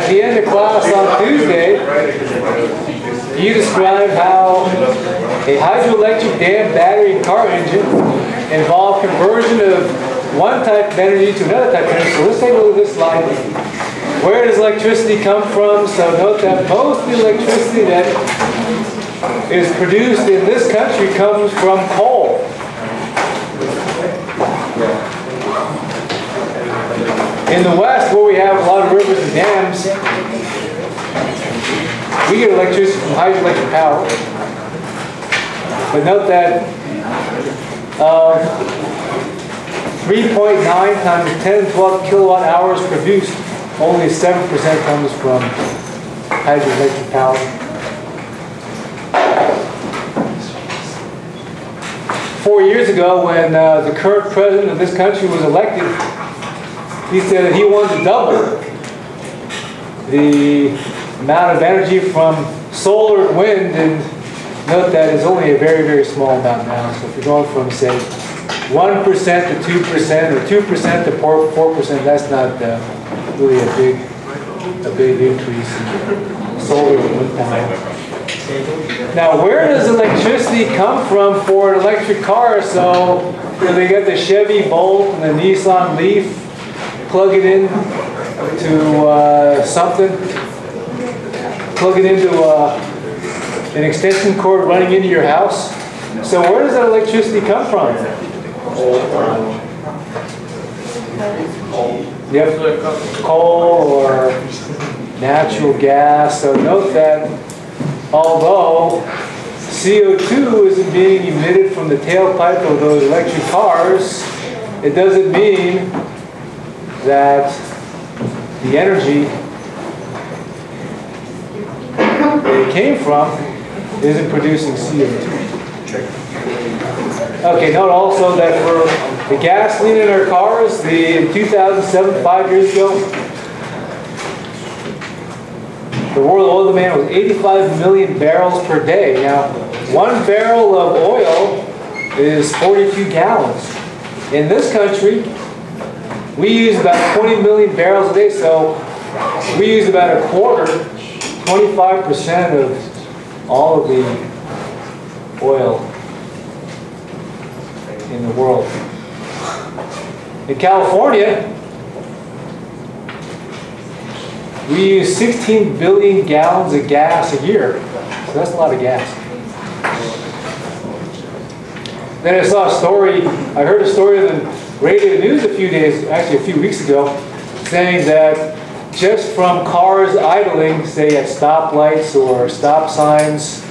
at the end of class on Tuesday, you described how a hydroelectric dam, battery, and car engine involve conversion of one type of energy to another type of energy. So let's take a look at this slide. Where does electricity come from? So note that most of the electricity that is produced in this country comes from coal. In the West, where we have a lot of rivers and dams, we get electricity from hydroelectric power. But note that 3.9 times 10 to 12 kilowatt hours produced, only 7% comes from hydroelectric power. Four years ago, when the current president of this country was elected, he said that he wanted to double the amount of energy from solar and wind, and note that it's only a very, very small amount now. So if you're going from, say, 1% to 2% or 2% to 4%, that's not really a big increase in solar and wind power. Now, where does electricity come from for an electric car? So they got the Chevy Bolt and the Nissan Leaf. Plug it in to something. Plug it into an extension cord running into your house. So where does that electricity come from? Yep, coal or natural gas. So note that although CO2 isn't being emitted from the tailpipe of those electric cars, it doesn't mean that the energy that it came from isn't producing CO2. Okay, note also that for the gasoline in our cars, in 2007, 5 years ago, the world oil demand was 85 million barrels per day. Now, 1 barrel of oil is 42 gallons. In this country, we use about 20 million barrels a day, so we use about a quarter, 25% of all of the oil in the world. In California, we use 16 billion gallons of gas a year. So that's a lot of gas. Then I saw a story, I heard a story on the radio news a few weeks ago, saying that just from cars idling, say at stoplights or stop signs,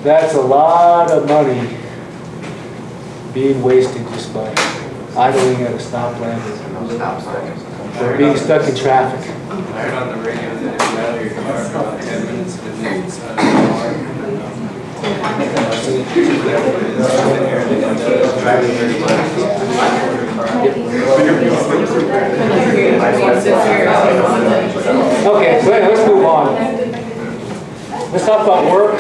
that's a lot of money being wasted just by idling at a stoplight or being stuck in traffic. I heard on the radio that if you idle your car for about 10 minutes, then it's Okay, so anyway, let's move on. Let's talk about work.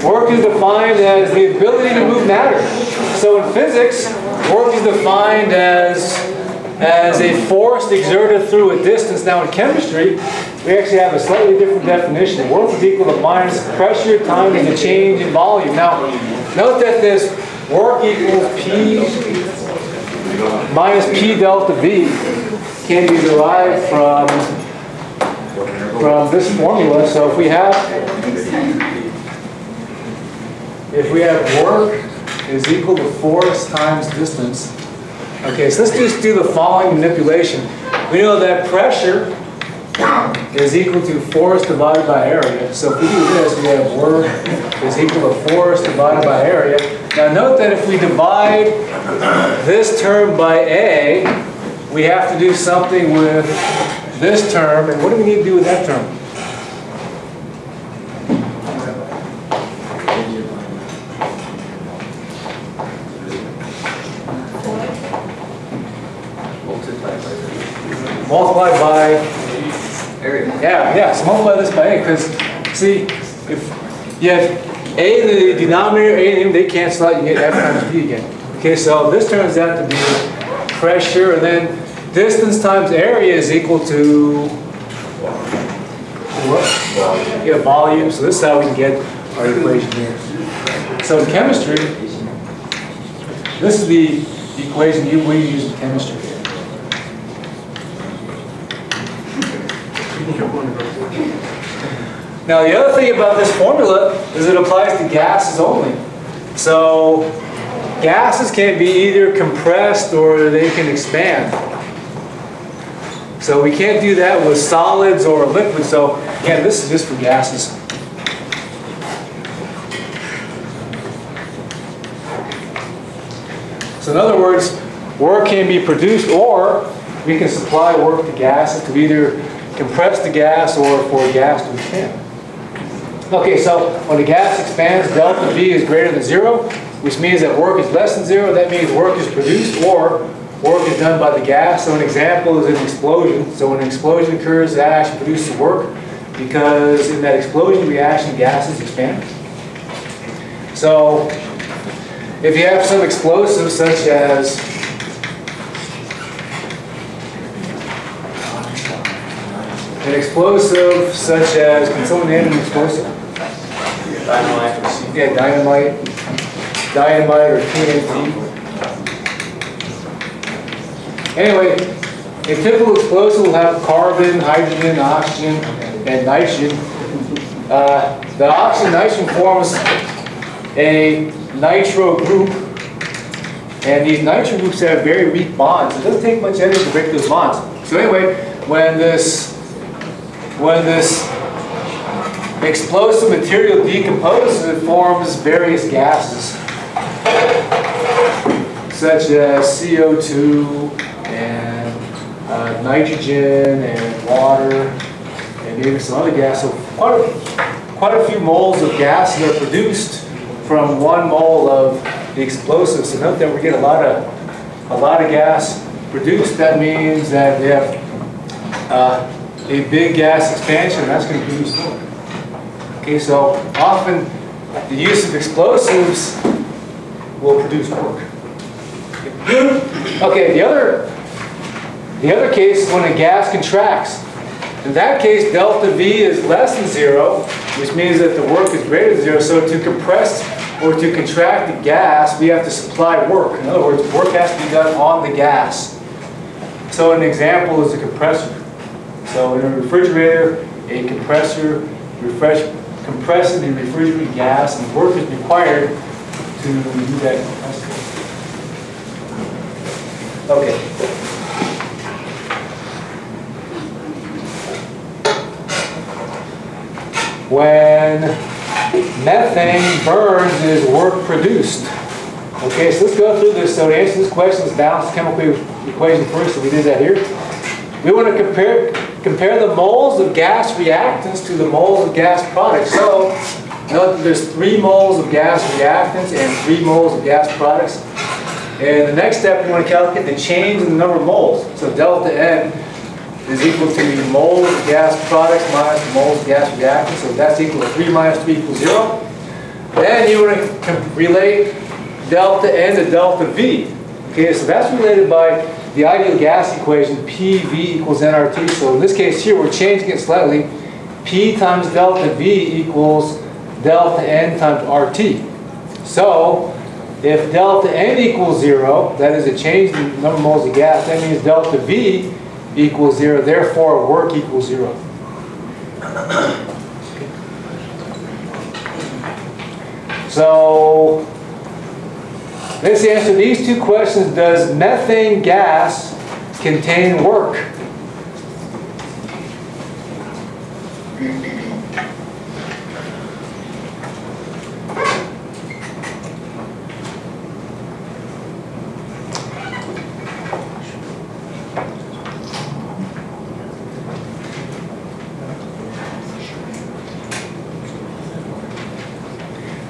Work is defined as the ability to move matter. So in physics, work is defined as a force exerted through a distance. Now in chemistry, we actually have a slightly different definition. Work is equal to minus pressure times the change in volume. Now, note that this work equals P minus P delta V can be derived from this formula. So if we have work is equal to force times distance. Okay, so let's just do the following manipulation. We know that pressure is equal to force divided by area. So if we do this, we have work is equal to force divided by area. Now note that if we divide this term by A, we have to do something with this term. And what do we need to do with that term? Multiply by area. Yeah, so multiply this by A, because see, if you have A in the denominator, A in the they cancel out, you get F times V again. Okay, so this turns out to be pressure, and then distance times area is equal to what? Yeah, volume. So this is how we can get our equation here. So in chemistry, this is the equation we use in chemistry. Now the other thing about this formula is it applies to gases only. So gases can be either compressed or they can expand. So we can't do that with solids or liquids. So again, this is just for gases. So in other words, work can be produced, or we can supply work to gases to either compress the gas or for a gas to expand. Okay, so when the gas expands, delta V is greater than 0, which means that work is less than 0. That means work is produced or work is done by the gas. So an example is an explosion. So when an explosion occurs, that actually produces work because in that explosion reaction, gases expand. So if you have some explosives such as can someone name an explosive? Dynamite. Yeah, dynamite or TNT. Anyway, a typical explosive will have carbon, hydrogen, oxygen, and nitrogen. The oxygen nitrogen forms a nitro group, and these nitro groups have very weak bonds. It doesn't take much energy to break those bonds. So anyway, when this explosive material decomposes, it forms various gases, such as CO2 and nitrogen and water and maybe some other gas. So quite a few moles of gases are produced from 1 mole of the explosive. So note that we get a lot of gas produced. That means that we have a big gas expansion. That's going to produce more. Okay, so often the use of explosives will produce work. Okay, the other case is when a gas contracts. In that case, delta V is less than 0, which means that the work is greater than 0. So to compress or to contract the gas, we have to supply work. In other words, work has to be done on the gas. So an example is a compressor. So in a refrigerator, a compressor compresses the refrigerant gas, and work is required to do that compressor. Okay. When methane burns, is work produced? Okay, so let's go through this. So to answer this question, let's balance the chemical equation first. So we did that here. We want to compare the moles of gas reactants to the moles of gas products. So note that there's 3 moles of gas reactants and 3 moles of gas products. And the next step, we want to calculate the change in the number of moles. So delta N is equal to the moles of gas products minus the moles of gas reactants. So that's equal to 3 minus 3 equals 0. Then you want to relate delta N to delta V. Okay, so that's related by the ideal gas equation, PV equals nRT. So in this case here, we're changing it slightly. P times delta V equals delta N times RT. So if delta N equals 0, that is a change in the number of moles of gas, that means delta V equals 0, therefore work equals 0. So let's answer these 2 questions. Does methane gas contain work?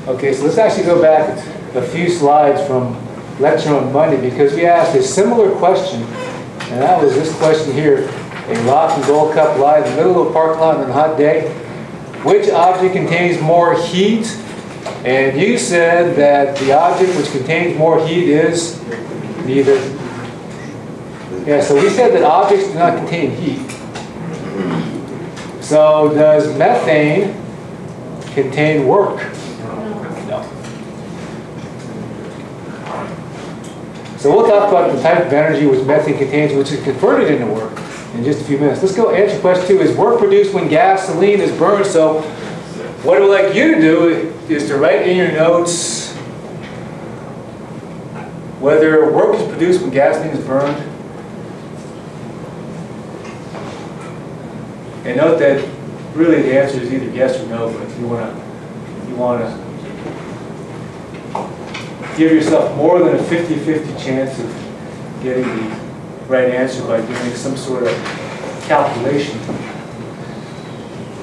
Okay, so let's actually go back a few slides from lecture on Monday, because we asked a similar question, and that was this question here. A rock and gold cup lies in the middle of a parking lot on a hot day. Which object contains more heat? And you said that the object which contains more heat is neither. Yeah, so we said that objects do not contain heat. So does methane contain work? No. So we'll talk about the type of energy which methane contains, which is converted into work, in just a few minutes. Let's go answer question 2. Is work produced when gasoline is burned? So what I would like you to do is to write in your notes whether work is produced when gasoline is burned. And note that really the answer is either yes or no, but you want to give yourself more than a 50-50 chance of getting the right answer by doing some sort of calculation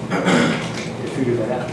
to figure that out.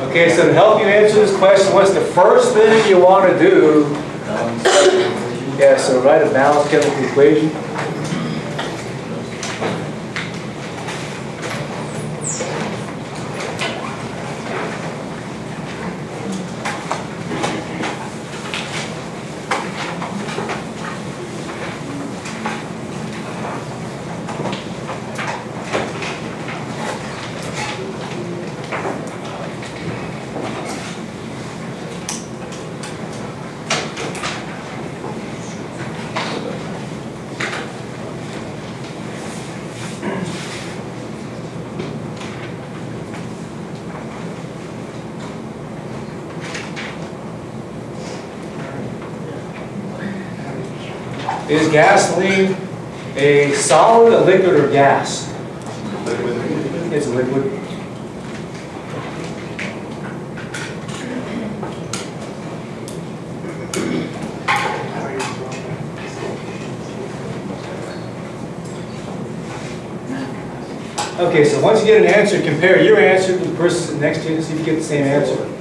Okay, so to help you answer this question, what's the first thing you want to do? Yeah, so write a balanced chemical equation. Is gasoline a solid, a liquid, or gas? It's a liquid. Okay, so once you get an answer, compare your answer to the person next to you to see if you get the same answer.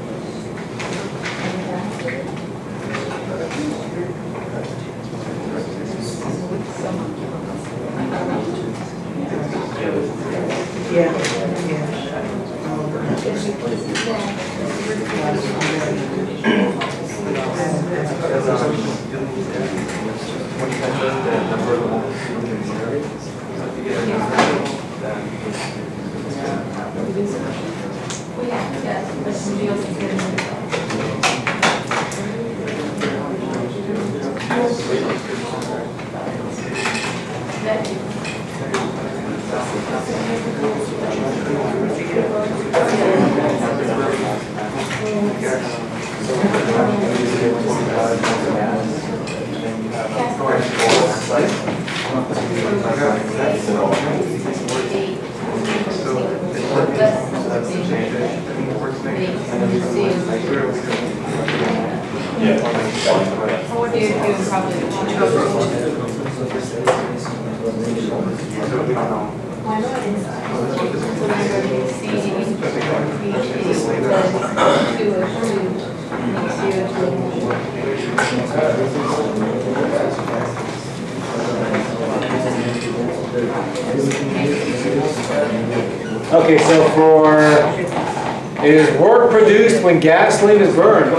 Okay, so for is work produced when gasoline is burned?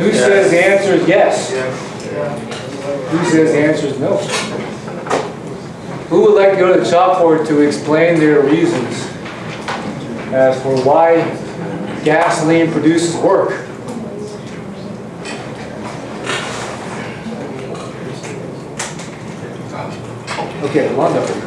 Who says the answer is yes? Who says the answer is no? Who would like to go to the chalkboard to explain their reasons as for why gasoline produces work? Okay, Rondo.